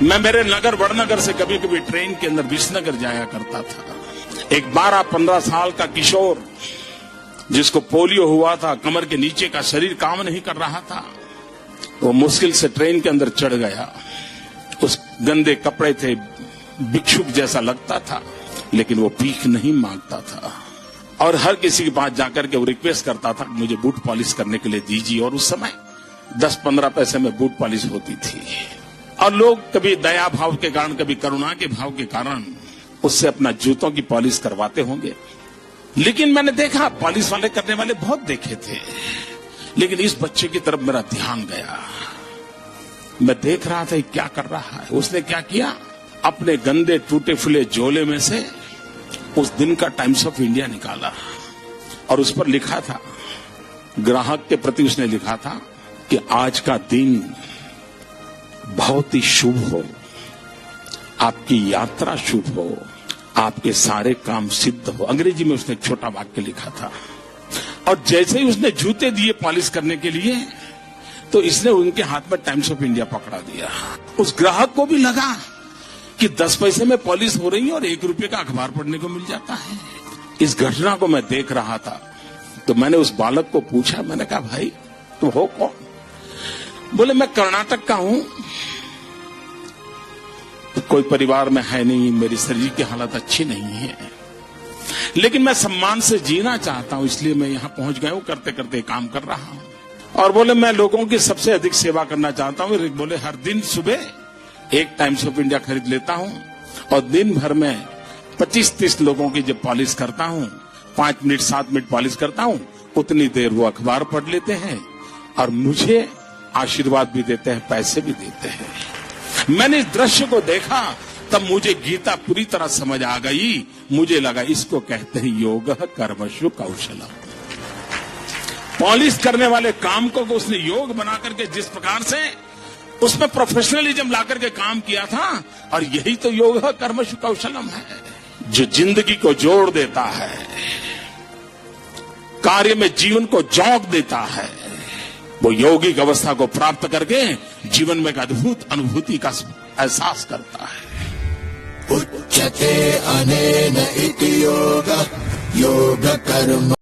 मैं मेरे नगर वड़नगर से कभी कभी ट्रेन के अंदर विसनगर जाया करता था। एक 12-15 साल का किशोर जिसको पोलियो हुआ था, कमर के नीचे का शरीर काम नहीं कर रहा था, वो मुश्किल से ट्रेन के अंदर चढ़ गया। उस गंदे कपड़े थे, भिक्षुक जैसा लगता था, लेकिन वो भीख नहीं मांगता था और हर किसी के पास जाकर के वो रिक्वेस्ट करता था मुझे बूट पॉलिश करने के लिए दीजिए। और उस समय 10-15 पैसे में बूट पॉलिश होती थी और लोग कभी दया भाव के कारण, कभी करुणा के भाव के कारण उससे अपना जूतों की पॉलिश करवाते होंगे। लेकिन मैंने देखा पॉलिश वाले करने वाले बहुत देखे थे, लेकिन इस बच्चे की तरफ मेरा ध्यान गया। मैं देख रहा था क्या कर रहा है। उसने क्या किया, अपने गंदे टूटे फूले झोले में से उस दिन का टाइम्स ऑफ इंडिया निकाला और उस पर लिखा था, ग्राहक के प्रति उसने लिखा था कि आज का दिन बहुत ही शुभ हो, आपकी यात्रा शुभ हो, आपके सारे काम सिद्ध हो। अंग्रेजी में उसने एक छोटा वाक्य लिखा था और जैसे ही उसने जूते दिए पॉलिश करने के लिए तो इसने उनके हाथ में टाइम्स ऑफ इंडिया पकड़ा दिया। उस ग्राहक को भी लगा कि 10 पैसे में पॉलिश हो रही है और 1 रुपए का अखबार पढ़ने को मिल जाता है। इस घटना को मैं देख रहा था तो मैंने उस बालक को पूछा, मैंने कहा भाई तुम हो कौन? बोले मैं कर्नाटक का हूं, कोई परिवार में है नहीं, मेरी शरीर की हालत अच्छी नहीं है, लेकिन मैं सम्मान से जीना चाहता हूं, इसलिए मैं यहां पहुंच गया हूं, करते करते काम कर रहा हूं। और बोले मैं लोगों की सबसे अधिक सेवा करना चाहता हूं। बोले हर दिन सुबह एक टाइम्स ऑफ इंडिया खरीद लेता हूं और दिन भर में 25-30 लोगों की जब पॉलिश करता हूं, 5 मिनट 7 मिनट पॉलिश करता हूं, उतनी देर वो अखबार पढ़ लेते हैं और मुझे आशीर्वाद भी देते हैं, पैसे भी देते हैं। मैंने इस दृश्य को देखा तब मुझे गीता पूरी तरह समझ आ गई। मुझे लगा इसको कहते हैं योग कर्मसु कौशलम। पॉलिश करने वाले काम को उसने योग बना करके जिस प्रकार से उसमें प्रोफेशनलिज्म ला करके काम किया था, और यही तो योग कर्मसु कौशलम है जो जिंदगी को जोड़ देता है, कार्य में जीवन को झोंक देता है। वो यौगिक अवस्था को प्राप्त करके जीवन में एक अद्भुत अनुभूति का एहसास करता है। उच्यते अनेन इति योग कर्म